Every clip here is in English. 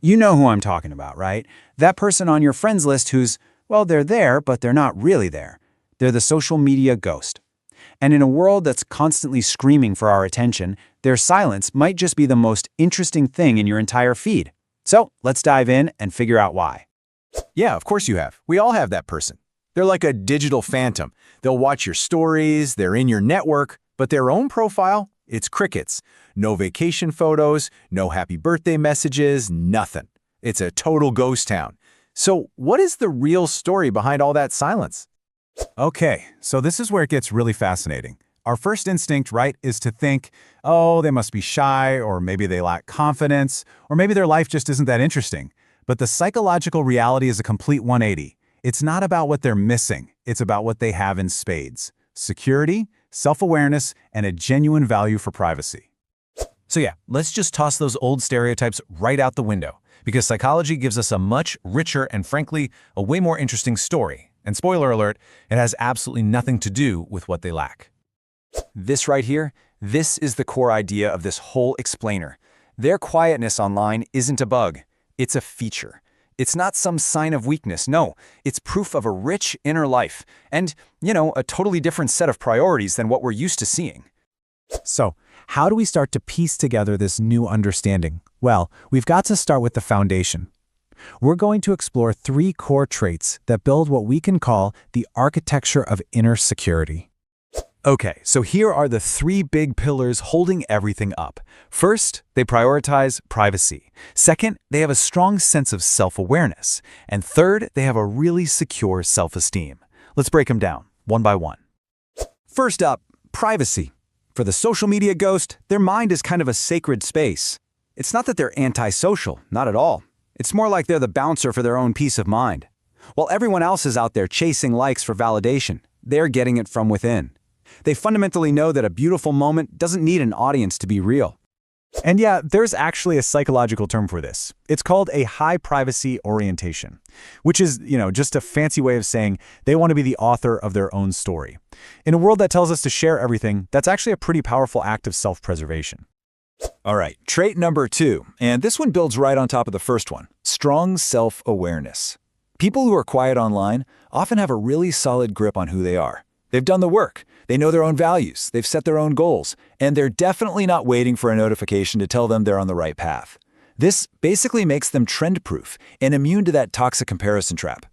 You know who I'm talking about, right? That person on your friends list who's, well, they're there, but they're not really there. They're the social media ghost. And in a world that's constantly screaming for our attention, their silence might just be the most interesting thing in your entire feed. So let's dive in and figure out why. Yeah, of course you have. We all have that person. They're like a digital phantom. They'll watch your stories, they're in your network, but their own profile, it's crickets. No vacation photos, no happy birthday messages, nothing. It's a total ghost town. So what is the real story behind all that silence? Okay, so this is where it gets really fascinating. Our first instinct, right, is to think, oh, they must be shy, or maybe they lack confidence, or maybe their life just isn't that interesting. But the psychological reality is a complete 180. It's not about what they're missing, it's about what they have in spades: security, self-awareness, and a genuine value for privacy. So yeah, let's just toss those old stereotypes right out the window, because psychology gives us a much richer and frankly, a way more interesting story. And spoiler alert, it has absolutely nothing to do with what they lack. This right here, this is the core idea of this whole explainer. Their quietness online isn't a bug, it's a feature. It's not some sign of weakness, no, it's proof of a rich inner life and, a totally different set of priorities than what we're used to seeing. So, how do we start to piece together this new understanding? Well, we've got to start with the foundation. We're going to explore 3 core traits that build what we can call the architecture of inner security. Okay, so here are the 3 big pillars holding everything up. First, they prioritize privacy. Second, they have a strong sense of self-awareness. And third, they have a really secure self-esteem. Let's break them down, one by one. First up, privacy. For the social media ghost, their mind is kind of a sacred space. It's not that they're antisocial, not at all. It's more like they're the bouncer for their own peace of mind. While everyone else is out there chasing likes for validation, they're getting it from within. They fundamentally know that a beautiful moment doesn't need an audience to be real. And yeah, there's actually a psychological term for this. It's called a high privacy orientation, which is, just a fancy way of saying they want to be the author of their own story. In a world that tells us to share everything, that's actually a pretty powerful act of self-preservation. All right, trait number 2, and this one builds right on top of the first one: strong self-awareness. People who are quiet online often have a really solid grip on who they are. They've done the work, they know their own values, they've set their own goals, and they're definitely not waiting for a notification to tell them they're on the right path. This basically makes them trend-proof and immune to that toxic comparison trap.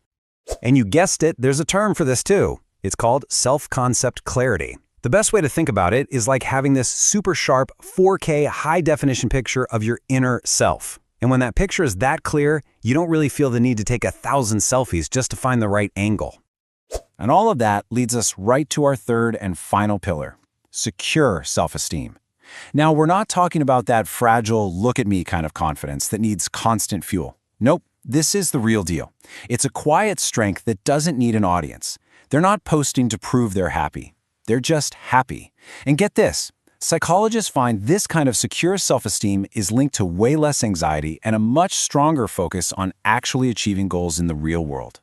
And you guessed it, there's a term for this too. It's called self-concept clarity. The best way to think about it is like having this super sharp 4K high-definition picture of your inner self. And when that picture is that clear, you don't really feel the need to take 1,000 selfies just to find the right angle. And all of that leads us right to our third and final pillar: secure self-esteem. Now, we're not talking about that fragile, look-at-me kind of confidence that needs constant fuel. Nope, this is the real deal. It's a quiet strength that doesn't need an audience. They're not posting to prove they're happy. They're just happy. And get this, psychologists find this kind of secure self-esteem is linked to way less anxiety and a much stronger focus on actually achieving goals in the real world.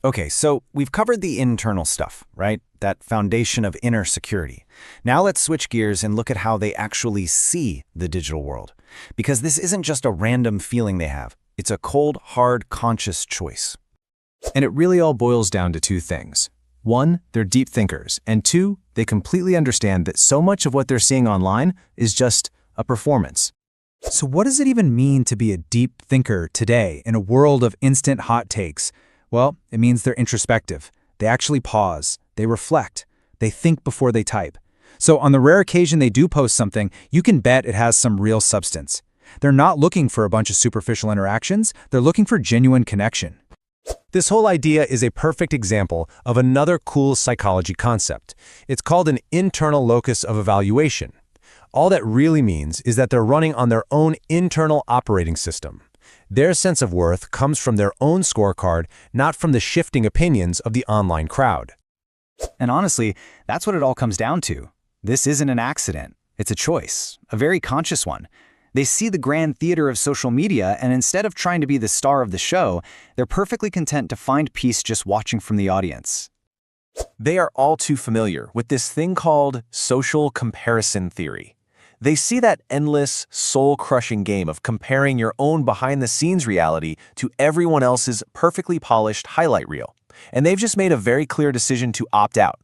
Okay, so we've covered the internal stuff, right? That foundation of inner security. Now let's switch gears and look at how they actually see the digital world. Because this isn't just a random feeling they have. It's a cold, hard, conscious choice. And it really all boils down to 2 things. 1, they're deep thinkers, and 2, they completely understand that so much of what they're seeing online is just a performance. So what does it even mean to be a deep thinker today in a world of instant hot takes? Well, it means they're introspective. They actually pause, they reflect, they think before they type. So on the rare occasion they do post something, you can bet it has some real substance. They're not looking for a bunch of superficial interactions, they're looking for genuine connection. This whole idea is a perfect example of another cool psychology concept. It's called an internal locus of evaluation. All that really means is that they're running on their own internal operating system. Their sense of worth comes from their own scorecard, not from the shifting opinions of the online crowd. And honestly, that's what it all comes down to. This isn't an accident. It's a choice, a very conscious one. They see the grand theater of social media, and instead of trying to be the star of the show, they're perfectly content to find peace just watching from the audience. They are all too familiar with this thing called social comparison theory. They see that endless, soul-crushing game of comparing your own behind-the-scenes reality to everyone else's perfectly polished highlight reel. And they've just made a very clear decision to opt out.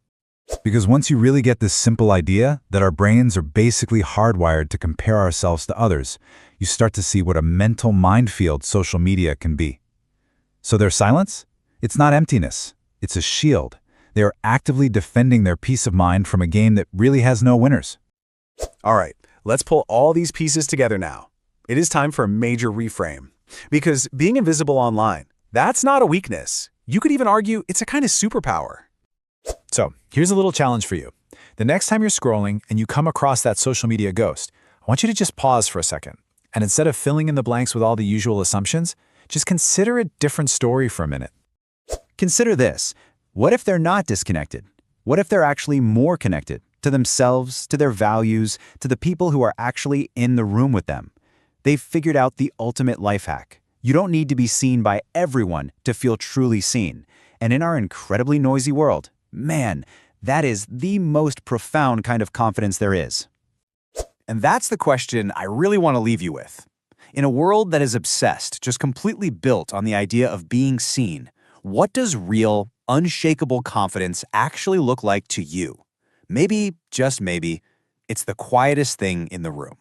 Because once you really get this simple idea that our brains are basically hardwired to compare ourselves to others, you start to see what a mental minefield social media can be. So their silence? It's not emptiness. It's a shield. They are actively defending their peace of mind from a game that really has no winners. All right, let's pull all these pieces together now. It is time for a major reframe. Because being invisible online, that's not a weakness. You could even argue it's a kind of superpower. So, here's a little challenge for you. The next time you're scrolling and you come across that social media ghost, I want you to just pause for a second. And instead of filling in the blanks with all the usual assumptions, just consider a different story for a minute. Consider this. What if they're not disconnected? What if they're actually more connected to themselves, to their values, to the people who are actually in the room with them? They've figured out the ultimate life hack. You don't need to be seen by everyone to feel truly seen. And in our incredibly noisy world, man, that is the most profound kind of confidence there is. And that's the question I really want to leave you with. In a world that is obsessed, just completely built on the idea of being seen, what does real, unshakable confidence actually look like to you? Maybe, just maybe, it's the quietest thing in the room.